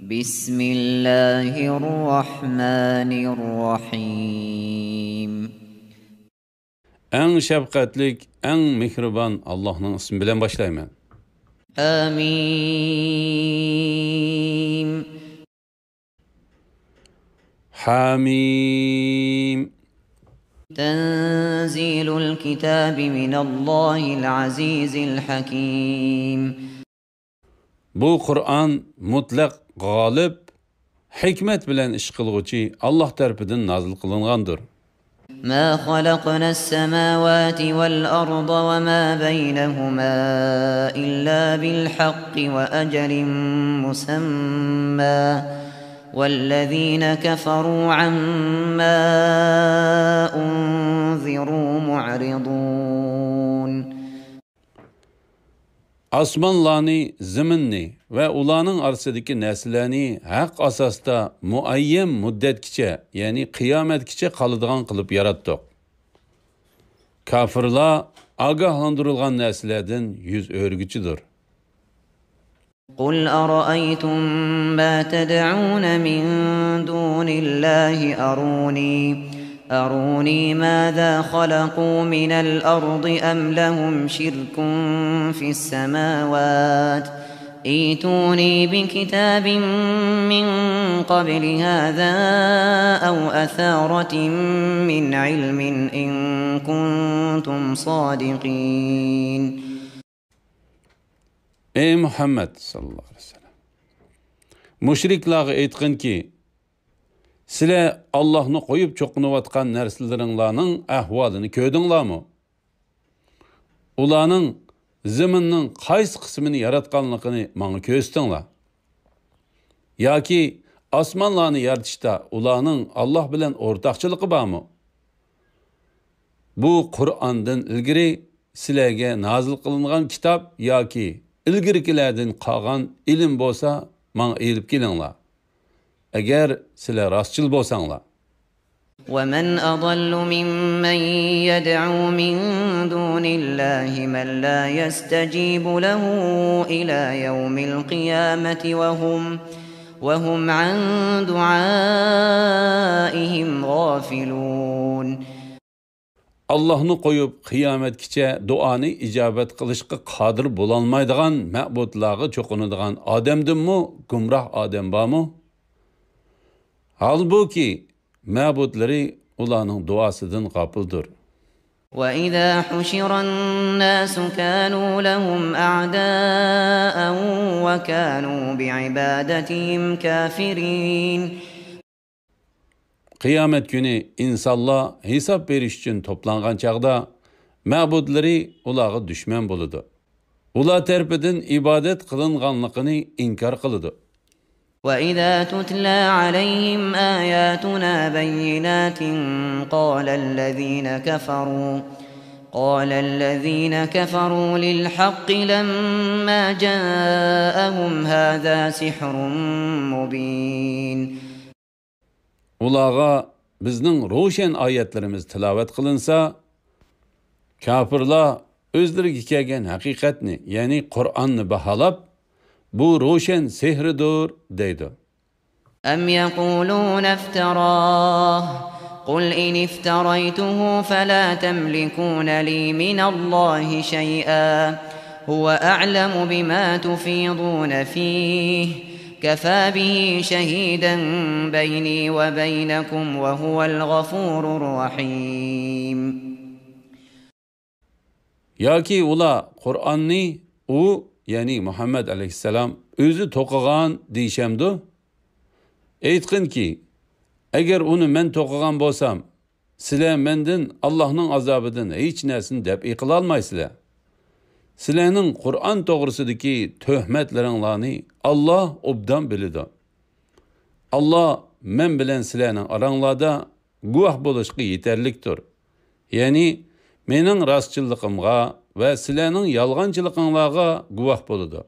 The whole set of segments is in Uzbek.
بسم الله الرحمن الرحيم. En şefkatlik, en mihriban Allah'ın ismi bilen başlayman. Hamim. Hamim. Tenzilul kitabi minallahil azizil hakim. Bu Kur'an mutlaq g'olib, hikmet bilen ish qilg'uchi Allah tarafidan nazil qilingandir. ما خلقنا السماوات والأرض وما بينهما إلا بالحق وأجل مسمى والذين كفروا عما أنذروا معرضون. Osmonlarni, zaminni ve ularning orasidagi narsalarni haq asosda muayyan muddatgacha, ya'ni qiyomatgacha qoladigan qilib yaratdik. Kafirlar ogohlantirilgan narsalardan yuz o'rguchidir. قل أرأيتم ما تدعون من دون الله أروني ماذا خلقوا من الأرض أم لهم شرك في السماوات ائتوني بكتاب من قبل هذا أو أثارة من علم إن كنتم صادقين. Ey Muhammed sallallahu aleyhi ve sellem. Müşriklarga aytqinki, sizlar Allah'ni qo'yib cho'qinayotgan narsalaringlarning ahvolini ko'rdinglarmi? Ularning zaminning qaysi qismini yaratganligini menga ko'rsatinglar. Yoki osmonlarni yaratishda ularning Alloh bilan o'rtoqchiligi bormi? Bu Qur'ondan ilgari sizlarga nozil qilingan kitob yoki ilgirikilardan qolgan ilm bo'lsa, menga elib kelinglar. Agar sizlar rostchil bo'lsanglar. ومن أضل ممن يدعو من دون الله من لا يستجيب له إلى يوم القيامة وهم عن دعائهم غافلون. Allah'ni qo'yib qiyomatgacha duoni ijobat qilishga qodir bo'lolmaydigan ma'budlarga cho'qinadigan odamdinmi, gumroh odam bormi? Halbuki ma'budlari ularning duosidan g'ofildir. وَإِذَا حُشِرَ النَّاسُ كَانُوا لَهُمْ أَعْدَاءً وَكَانُوا بِعِبَادَتِهِمْ كَافِرِينَ. Qiyomet günü insanlar hesap veriş için toplangan çağda ma'budlari ularga düşman buludu. Ular tarafidan ibadet qılinganligini inkar qiladi. وَإِذَا تُتْلَى عَلَيْهِمْ آيَاتُنَا بَيِّنَاتٍ قَالَ الَّذِينَ كَفَرُوا لِلْحَقِّ لَمَّا جَاءَهُمْ هَذَا سِحْرٌ مُبِينٌ. Ularga bizning ro'shan oyatlarimiz tilovat qilinsa, kafirlar o'zlariga kelgan haqiqatni, ya'ni Qur'onni baholab, bu ro'shan sehridir deydi. أَمْ يَقُولُونَ افْتَرَاهُ قُلْ إِنِ افْتَرَيْتُهُ فَلَا تَمْلِكُونَ لِي مِنَ اللَّهِ شَيْئًا هُوَ أَعْلَمُ بِمَا تُفِيضُونَ فِيهِ كَفَى بِهِ شَهِيدًا بَيْنِي وَبَيْنَكُمْ وَهُوَ الْغَفُورُ الرَّحِيمُ. Yoki ular Qur'onni ya'ni Muhammed aleyhisselam o'zi to'qigan deyishamdi. Aytqinki, agar uni men to'qigan bo'lsam, sizlar mendan Allohning azobidan hech narsani deb qila olmaysizlar. Sizlarning Qur'on to'g'risidagi tuhmatlaringlarni Alloh obdan biladi. Alloh men bilan sizlarning oranglarda guvoh bo'lishga yetarlikdir. Ya'ni mening rostchiligimga ve sizlarning yolg'onchiliginglarga guvoh bo'ladi.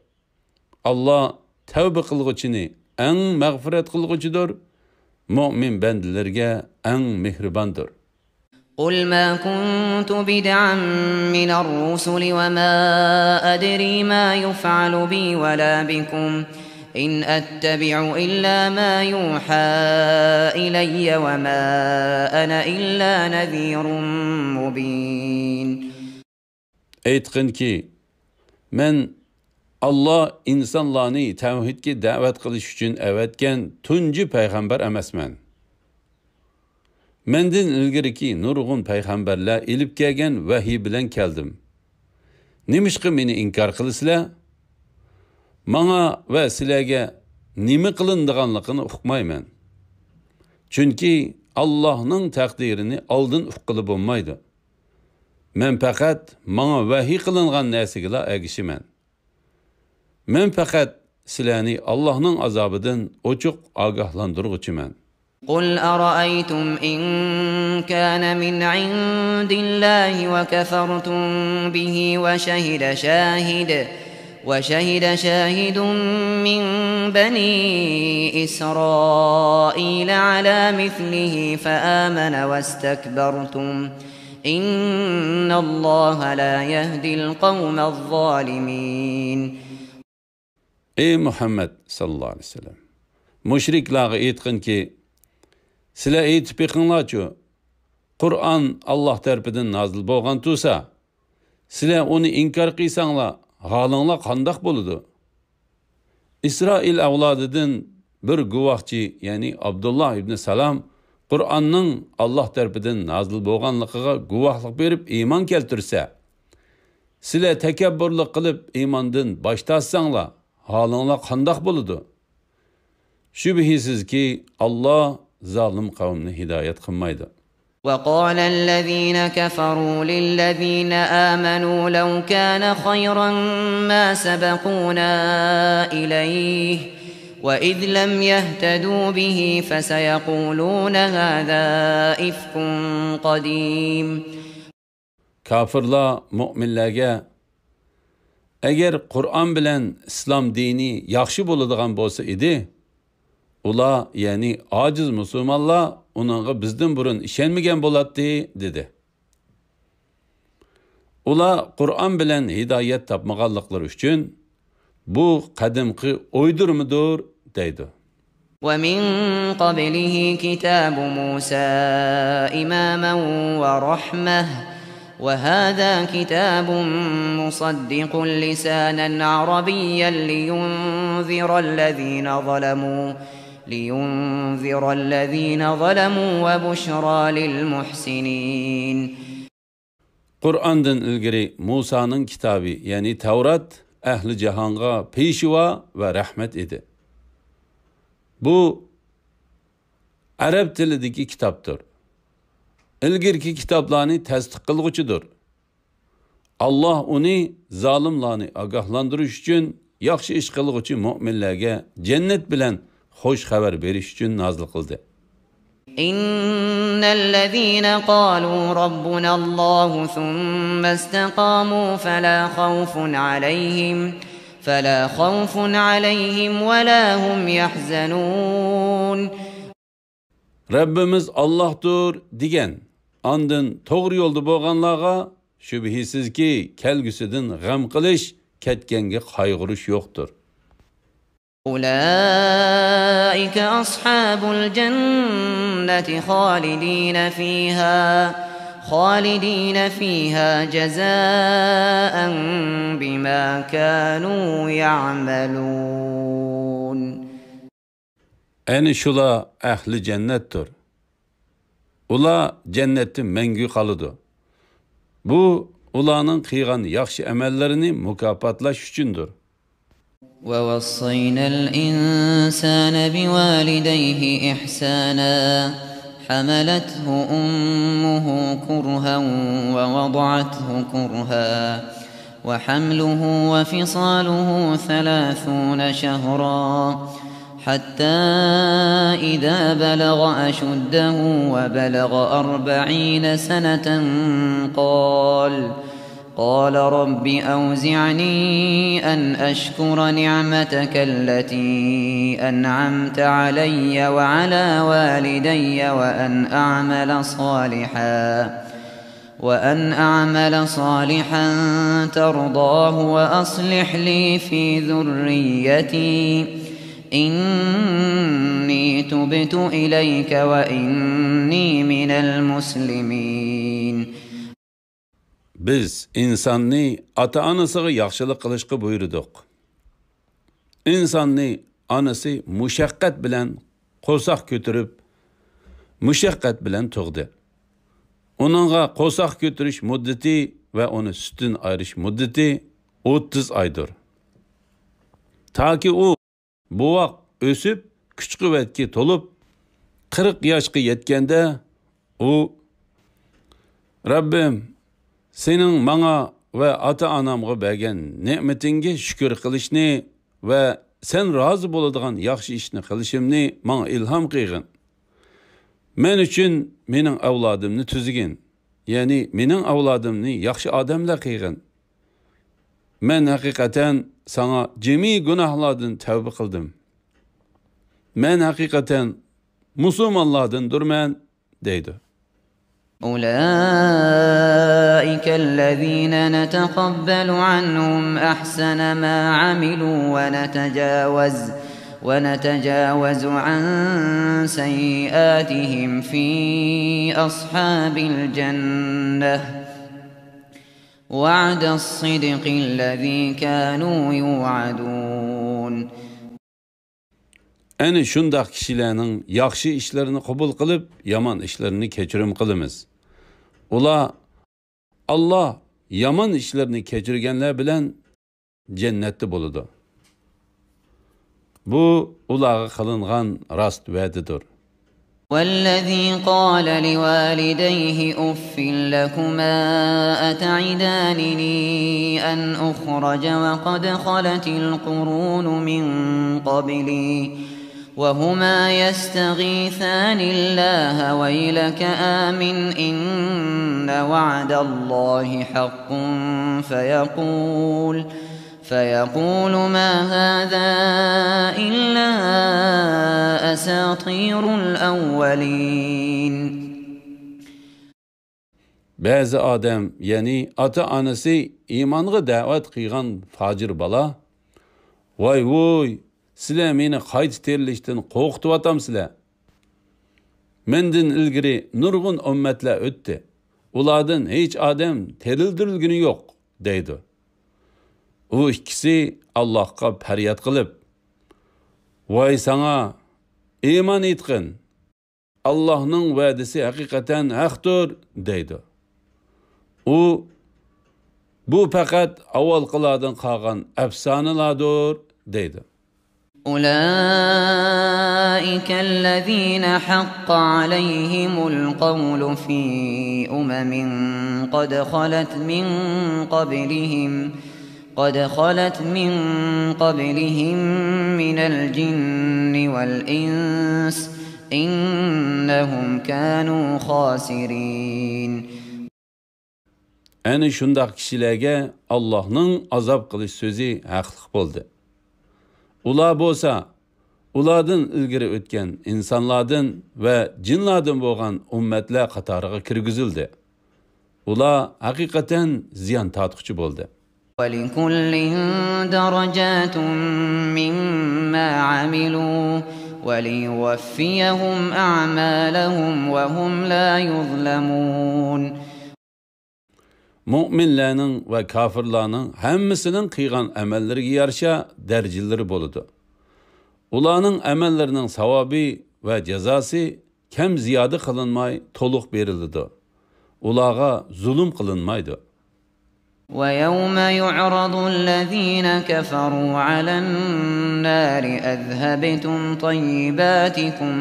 Alloh tavba qilguvchini eng mag'firat qilguvchidir, mu'min bandalarga eng mehribondir. قل ما كنت بدعا من الرسل وما أدري ما يفعل بي ولا بكم إن أتبع إلا ما يوحى إلي وما أنا إلا نذير مبين. Aytqin ki, men Allah insonlarni tavhidga da'vat qilish uchun avatgan tunji payg'ambar emasman. Mendan ilgariki nurg'un payg'ambarlar ilib kelgan vahiy bilan keldim. Nimishqa meni inkor qilasizlar? Manga va sizlarga nima qilindiganligini uqmayman. Chunki Allohning taqdirini oldin uqqili bo'lmaydi. Men faqat manga vahiy qilingan narsaga ergishiman. Men faqat sizlarni Allohning azobidan ochiq ogohlantiruvchiman. قل أرأيتم إن كان من عند الله وكفرتم به وشهد شاهد من بني إسرائيل على مثله فآمن واستكبرتم إن الله لا يهدي القوم الظالمين. Ey Muhammed sallallahu aleyhi ve sellem, müşriklarga aytqin ki, sizlar aytib beqinglarchu, Qur'on Allah tarafidan nozil bo'lgan tursa, sizlar uni inkor qilsanglar, holinglar qandoq bo'ladi? İsrail avlodidan bir guvohchi, ya'ni Abdullah ibn Salam Qur'onning Allah tarafidan nozil bo'lganligiga guvohlik berib iymon keltirsa, sizlar takabburlik qilib iymondan bosh tortsanglar, holinglar qandoq bo'ladi? Shubhisiz ki Allah zalim qavmni hidoyat qilmaydi. وقال الذين كفروا للذين آمنوا لو كان خيرا ما سبقونا إليه وإذ لم يهتدوا به فسيقولون هذا إفك قديم. Kafirlar mu'minlarga agar Qur'on bilan islom dini yaxshi bo'ladigan bo'lsa edi, ular, ya'ni ojiz musulmonlar uningga bizdan burun ishonmagan bo'ladi dedi. Ular Qur'on bilan hidoyat topmaganliklari uchun bu qadimki o'ydirmidir deydi. ومن قبله كتاب موسى إماما ورحمة وهذا كتاب مصدق لسانا عربيا لينذر الذين ظلموا وبشرى للمحسنين. Qur'ondan ilgari Musaning kitobi, ya'ni Tavrat, ahli jahonga peshvo va rahmat edi. Bu arab tilidagi kitobdir. Ilgirki kitoblarni tasdiq qilg'uchidir. Allah uni zolimlarni ogohlantirish uchun yaxshi ish qilg'uchi mu'minlarga jannat bilan xo'sh xabar berish uchun nozil qildi. إنَّالَّذِينَ قَالُوا رَبُّنَا اللَّهُ ثُمَّ اسْتَقَامُوا فَلَا خَوْفٌ عَلَيْهِمْ وَلَا هُمْ يَحْزَنُونَ. Rabbimiz Allah'tur degan, ondan to'g'ri yo'lda bo'lganlarga shubhisizki kelgusidan g'am qilish, ketganga qayg'urish yo'qdir. أولئك أصحاب الجنة خالدين فيها جزاء بما كانوا يعملون. Ani şula ahli cennettir. Ula cennettin mengü kalıdı. Bu ulanın qilgan yaxshi amallarını mukopotlash uchundir. ووصينا الإنسان بوالديه إحسانا حملته أمه كرها ووضعته كرها وحمله وفصاله 30 شهرا حتى إذا بلغ أشده وبلغ 40 سنة قال رب أوزعني أن أشكر نعمتك التي أنعمت علي وعلى والدي وأن أعمل صالحا ترضاه وأصلح لي في ذريتي إني تبت إليك وإني من المسلمين. Biz insonni ota-onasiga yaxshilik qilishga buyurdik. Insonni onasi mushaqqat bilan qo'saq ko'tarib, mushaqqat bilan tug'di. Uningga qo'saq ko'tarish muddati va uni sutdan ayirish muddati 30 oydir. Taki u bu vaqt o'sib, kuch-quvvatga to'lib 40 yoshga yetganda u Rabbim sening menga va ota-onamga bergan ne'matingga shukr qilishni va sen rozi bo'ladigan yaxshi ishni qilishimni menga ilhom qilgin. Men uchun mening avlodimni tuzgin. Ya'ni mening avlodimni yaxshi odamlar qilgin. Men haqiqatan sana jami gunohlardan tavba qildim. Men haqiqatan musulmonlardan durman deydi. أولئك الذين نتقبل عنهم أحسن ما عملوا ونتجاوز عن سيئاتهم في أصحاب الجنة وعد الصدق الذي كانوا يوعدون. Ani şundaq kişilerinin yaxşı işlerini kabul qilib, yaman işlerini kechirim qilamiz. Ular Allah yaman işlerini kechirganlar bilan jannatda bo'ladi. Bu ularga qilingan rost va'dadir. والذي قال لوالديه أف لكما أتعدانني أن أخرج وقد خلت القرون من قبلي وهما يستغيثان الله ويلك آمن إن وعد الله حق فيقول ما هذا إلا أساطير الأولين. Bazı adam, yani ata-onasi imanga da'vat qilgan fajir bola, voy, sizlar meni qayta terilishdan qo'rqitib atamsizlar. Mendan ilgari nurg'un ummatlar o'tdi. Ulardan hech odam terildirilgani yo'q, deydi. U ikkisi Allohga faryod qilib, voy sana iymon etgin. Allohning va'dasi haqiqatan haqdir, deydi. U bu faqat avvalqilardan qolgan afsonalardir, deydi. أولئك الذين حق عليهم القول في قد خلت من قبلهم من الجن والإنس إنهم كانوا خاسرين. Ani şundaq kişilərə Allah'ın azab qilish sözü haqlıq bo'ldi. Ular bo'lsa, ulardan ilgari o'tgan insonlardan va jinlardan bo'lgan ummatlar qatoriga kirgizildi. Ular haqiqatan ziyon tortquchi bo'ldi. وَلِكُلٍّ دَرَجَاتٌ مِّمَّا عَمِلُوا وَلِيُوَفِّيَهُمْ أَعْمَالَهُمْ وَهُمْ لَا يُظْلَمُونَ. Müminlərinin və kafirlərinin hamısının qıyğan əməllərinə yarışa dərəcələri boludu. Ularning əməllərinin savabı və cəzası kəm ziyadə qılınmay toluq verildi. Ularga zulm qılınmaydı. وَيَوْمَ يُعْرَضُ الَّذِينَ كَفَرُوا عَلَى النَّارِ أَذْهَبْتُمْ طَيِّبَاتِكُمْ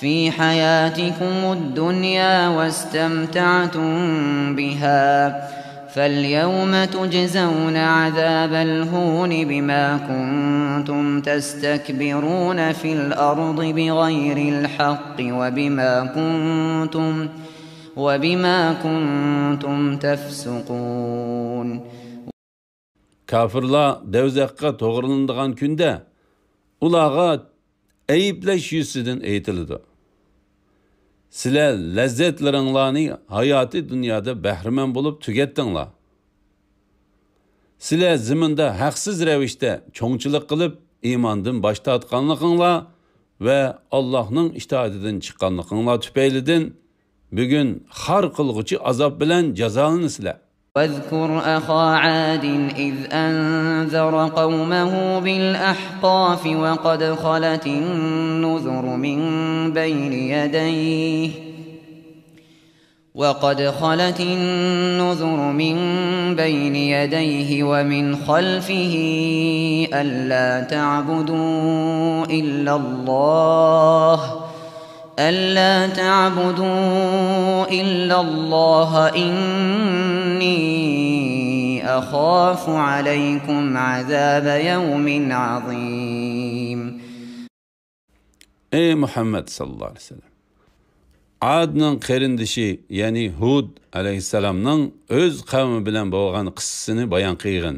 في حياتكم الدنيا واستمتعتم بها فاليوم تجزون عذاب الهون بما كنتم تستكبرون في الأرض بغير الحق وبما كنتم تفسقون. Kafirlar devzaqqa to'g'rilanadigan kunda ularga ayıplash yuzidan aytiladi. Sizlar lazzatlaringlarni hayoti dunyoda bahriman bo'lib tugatdinglar. Sizlar ziminda haqsiz ravishda cho'ngchilik qilib, iymondan bosh tortganliginglar va Allohning itoatidan chiqqanliginglar tufaylidan bugun har qilg'uchi azob bilan jazolanasizlar. واذكر أخا عاد إذ أنذر قومه بالأحقاف وقد خلت النذر من بين يديه ومن خلفه ألا تعبدوا إلا الله إني أخاف عليكم عذاب يوم عظيم. Ey Muhammed sallallahu aleyhi ve sellem. Ad'ның qerindishi, yani Hud aleyhisselamның öz qavmi bilan bo'lgan qissasini bayon qilgan.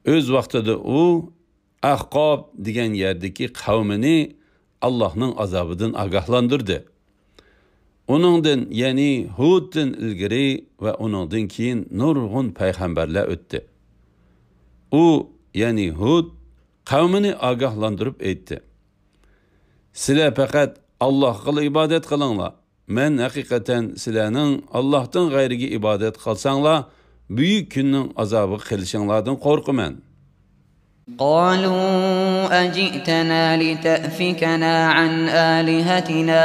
Öz vaqtida u Ahqob degan yerdagi qavmini Allohning azobidan ogohlantirdi. Uningdan, yani Huddan ilgari va uningdan keyin nurg'un payg'ambarlar o'tdi. U, yani Hud qavmini ogohlantirib aytdi: Sizlar faqat Allohga ibodat qilinglar. Men haqiqatan sizlarning Allohdan g'ayriga ibodat qilsanglar, buyuk kunning azobi qilishinglardan qo'rqaman. قالوا أجئتنا لتأفكنا عن آلهتنا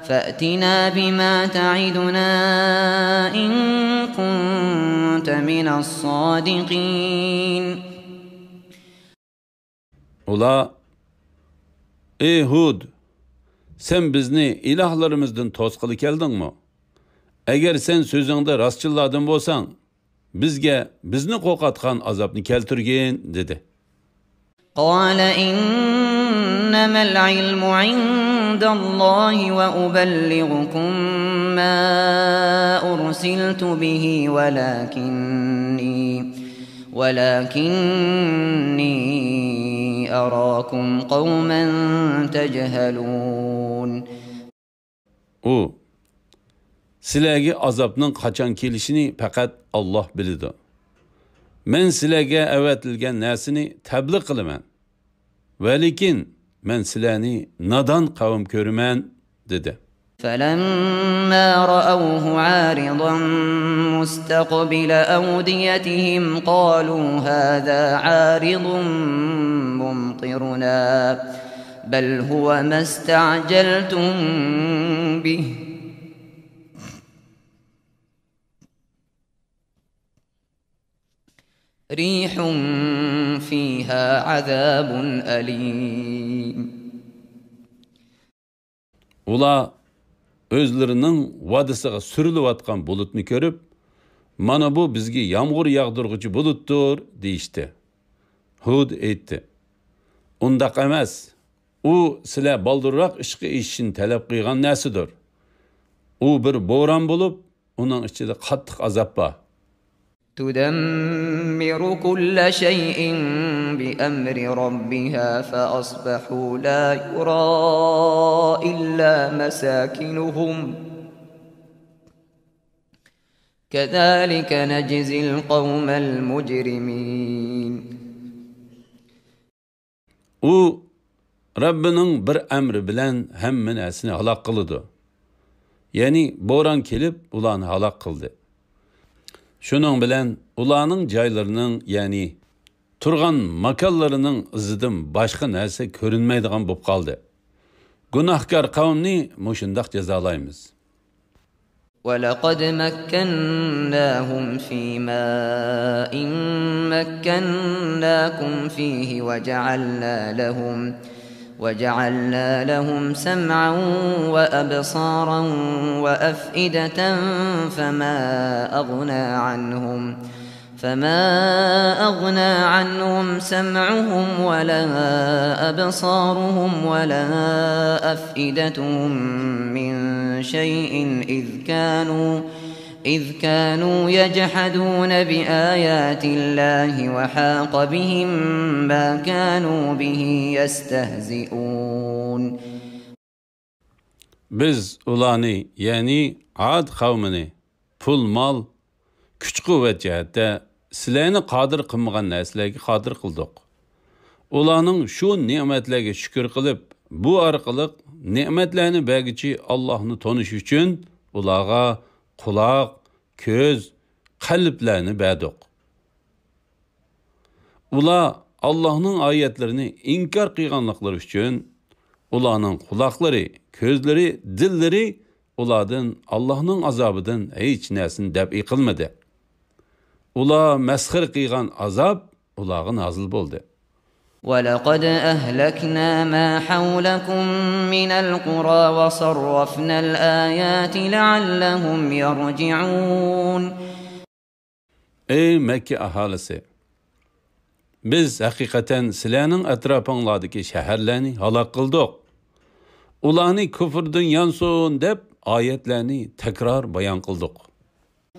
فأتنا بما تعدنا إن كنت من الصادقين. Ula, ey Hud, sen bizni ilahlarımızdan to'sqili keldingmi? Agar sen so'zingda rostchilardan bo'lsang, bizga bizni qo'rqatgan azobni keltirgin dedi. قال إنما العلم عند الله وأبلغكم ما أرسلت به ولكني أراكم قوما تجهلون. O, sizlarga azobning qachon kelishini faqat Alloh biladi. Men sizlarga avatilgan narsani tabliq qilaman. Va lekin men sizlarni nodon qavm ko'raman dedi. فلما رأوه عارضا مستقبل أوديتهم قالوا هذا عارض ممطرنا بل هو ما استعجلتم به ريح فيها عذاب أليم. Ular özlərinin vadisiga sürülüp atqan bulutni görüp, mana bu bizga yağmur yağdırğıcı buluttur deyişdi. Hud aytdi: Undaq emas. U sizlar baldırroq ishga ishishni talab qilgan narsadir. U bir bo'ron bo'lib, uning ichida qattiq azob bor. تدمر كل شيء بأمر ربها فأصبحوا لا يرى إلا مساكنهم كذلك نجزي القوم المجرمين. U Rabbinin bir emri bilen hamma narsani halok qildi. Ya'ni bo'ron kelib, ularni halok qildi. Şunun bilen ularning joylarining, ya'ni turgan makonlarining izidan boshqa narsa ko'rinmaydigan bo'lib qoldi. Gunohkor qavmni mushundaq jazolaymiz. ولقد مكناهم في ماء مكناكم فيه وجعلنا لهم سمعا وأبصارا وأفئدة فما أغنى عنهم سمعهم ولا أبصارهم ولا أفئدتهم من شيء إذ كانوا يجحدون بآيات الله وحاق بهم ما كانوا به يستهزئون. Biz ularni, yani Ad kavmini pul mal kuch-quvvat jihatda sizlarni qodir qilmagan narsalarga qodir qildik. Ularning shu ne'matlarga shukr qilib, bu orqali ne'matlarni bergichi Allohni tonish uchun ularga quloq, ko'z, qalblarni berdik. Ular Allohning oyatlarini inkor qilganliklari uchun ularning quloqlari, ko'zlari, dillari ulardan Allohning azobidan hech narsani dab'i qilmadi. Ular masxir qilgan azob ularga nozil bo'ldi. وَلَقَدْ أَهْلَكْنَا مَا حَوْلَكُمْ مِنَ الْقُرَى وَصَرَّفْنَا الْآيَاتِ لَعَلَّهُمْ يَرْجِعُونَ. Ey Mekke aholisi! Biz haqiqatan sizlarning atrofinglardagi shaharlarni halok qildik. Ularni kufrdan yansun deb oyatlarni takror bayon qildik.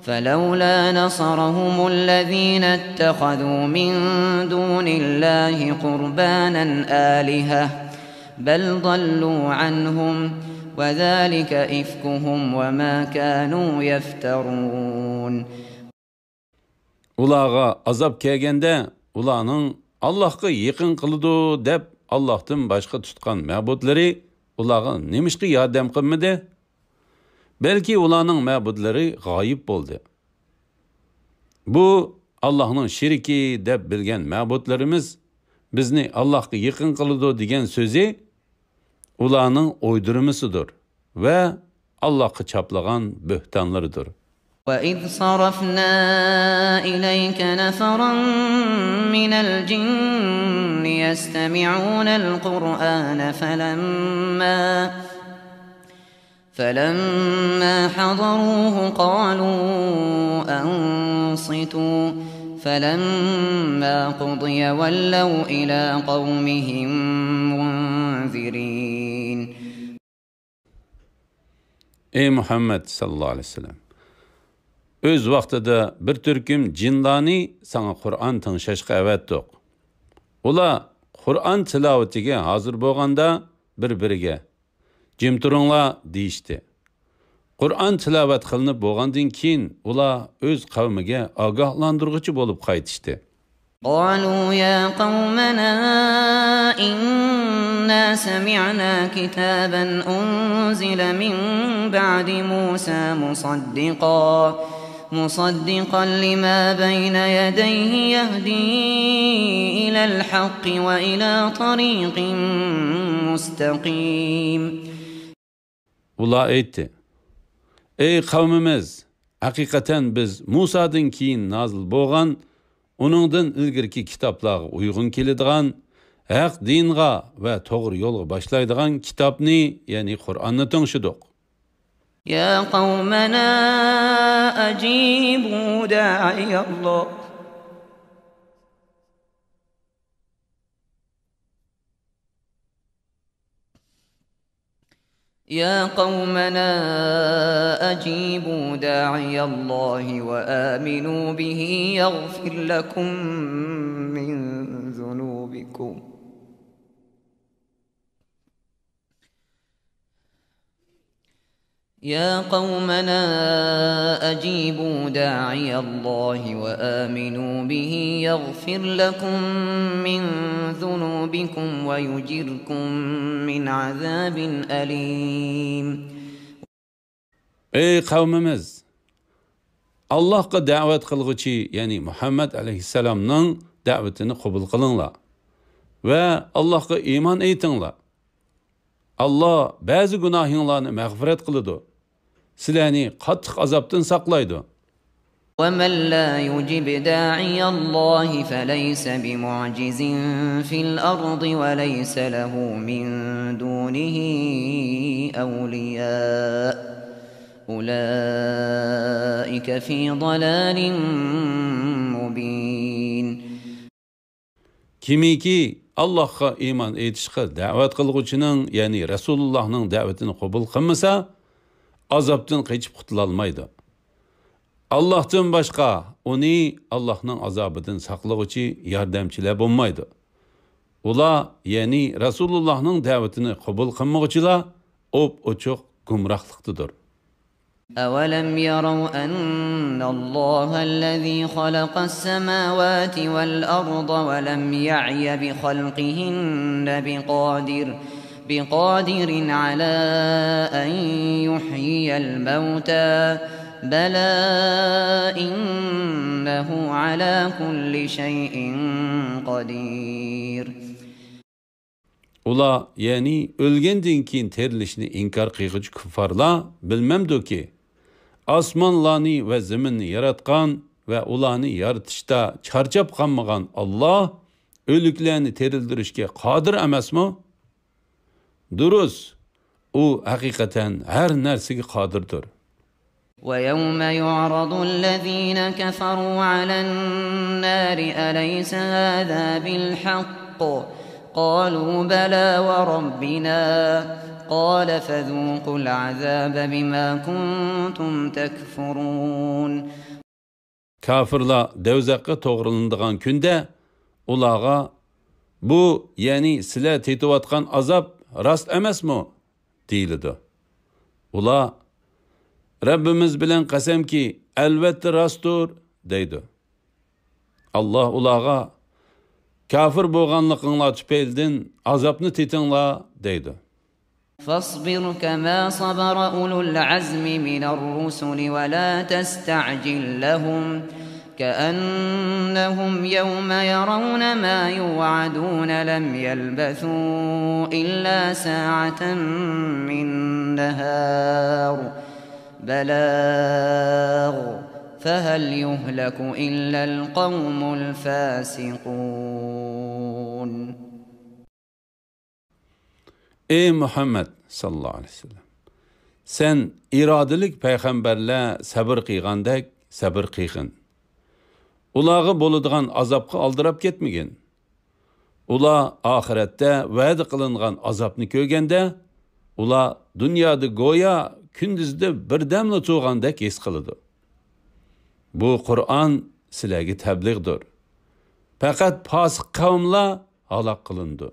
فَلَوْلَا نَصَرَهُمُ الَّذِينَ اتَّخَذُوا مِن دُونِ اللَّهِ قُرْبَانًا آلِهَةً بَلْ ضَلُّوا عَنْهُمْ وَذَلِكَ إِفْكُهُمْ وَمَا كَانُوا يَفْتَرُونَ. Ularga azab kelganda ularning Allohga yaqin qildi deb Allohdan boshqa tutgan ma'budlari ularga nemishqa yordam qilmadi? Belki ularning ma'budlari g'oyib bo'ldi. Bu Allohning shiriki deb bilgan ma'budlarimiz bizni Allohga yaqin qildi degan so'zi ularning o'ydirmisidir va Allohga chaplagan bo'htonlaridir. وَإِذْ صَرَفْنَا إِلَيْكَ نَفَرًا مِنَ الْجِنِّ يَسْتَمِعُونَ الْقُرْآنَ فَلَمَّا حَضَرُوهُ قَالُوا أَنصِتُوا فَلَمَّا قُضِيَ وَلَّوْا إِلَى قَوْمِهِمْ مُنذِرِينَ. Ey Muhammed sallallahu aleyhi ve sellem! Öz vaqtida bir türküm cinlarni sana Qur'on tinglashga avatdiq. Ular Qur'on tilovatiga hozir bo'lganda bir-biriga jim turinglar deyishdi. Qur'on tilovat qilinib bo'lgandan keyin ular o'z qavmiga ogohlantiruvchi bo'lib qaytishdi. قالوا يا قومنا إنا سمعنا كتابا أنزل من بعد موسى مصدقا لما بين يديه يهدي إلى الحق وإلى طريق مستقيم. Ular aytdi: Ey qavmimiz, haqiqatan biz Musadan keyin nozil bo'lgan uningdan ilgirki kitoblarga uyg'un keladigan haq dinga va to'g'ri yo'lga boshlaydigan kitobni, ya'ni Qur'onni tingshdik. يا قومنا أجيبوا داعي الله وآمنوا به يغفر لكم من ذنوبكم يا قومنا أجيبوا داعي الله وآمنوا به يغفر لكم من ذنوبكم ويجركم من عذاب أليم. Ey qavmimiz! Allohga da'vat qilguvchi, ya'ni Muhammad alayhissalomning da'vatini qabul qilinglar va Allohga iymon etinglar. Allah ba'zi gunohinglarni mag'firat qiladi. Sizlarni qattiq azobdan saqlaydi. وَمَنْ لَا يُجِبْ دَاعِيَ اللَّهِ فَلَيْسَ بِمُعْجِزٍ فِي الْأَرْضِ وَلَيْسَ لَهُ مِنْ دُونِهِ أَوْلِيَاءُ أُولَئِكَ فِي ضَلَالٍ مُبِينٍ. Kimiki Allohga iymon etishga da'vat qilguvchining, ya'ni Rasulullohning da'vatini qabul qilmasa, azobdan qochib qutula olmaydi. Allohdan boshqa uni Allohning azobidan saqlovchi yordamchilar bo'lmaydi. Ular, ya'ni Rasulullohning da'vatini qabul qilmovchilar o'p-ochiq gumrohlikdadir. أولم يروا أن الله الذي خلق السماوات والأرض ولم يعي بخلقهن بقادر على أن يحيي الموتى بلى إنه على كل شيء قدير. Ula, yani ölgenden keyin terilishni inkor qilg'uvchi kuffarlar bilmamdiki, osmonlarni va zaminni yaratgan va ularni yaratishda charchab qolmagan Alloh o'liklarni terildirishga qodir emasmi? Durust, u haqiqatan har narsaga qodirdir. ويوم يعرض الذين كفروا على النار أليس هذا بالحق قالوا بلى وربنا قال فذوقوا العذاب بما كنتم تكفرون. Kafirlar devzaqqa to'g'rilanadigan kunda ularga bu, ya'ni sizlar tetayotgan azob rost emasmi deyiladi. Ular Rabbimiz bilan qasamki, albatta rostdir deydi. Alloh ularga kafir bo'lganliginlar tufaylidan azobni tetinglar deydi. فاصبر كما صبر أولو العزم من الرسل ولا تستعجل لهم كأنهم يوم يرون ما يوعدون لم يلبثوا إلا ساعة من نهار بلاغ فهل يهلك إلا القوم الفاسقون. Ey Muhammed sallallahu aleyhi ve sellem, sen iradalik peygamberle sabır qilgandek sabır qilgin. Ularga bo'ladigan azobga aldirab ketmagin. Ular oxiratda va'da qilingan azobni ko'rganda, ular dunyoda go'yo kunduzda birdamla tug'gandek his qiladi. Bu Qur'on sizlarga tabliğdir. Faqat fosiq qavmlar halok qilindi.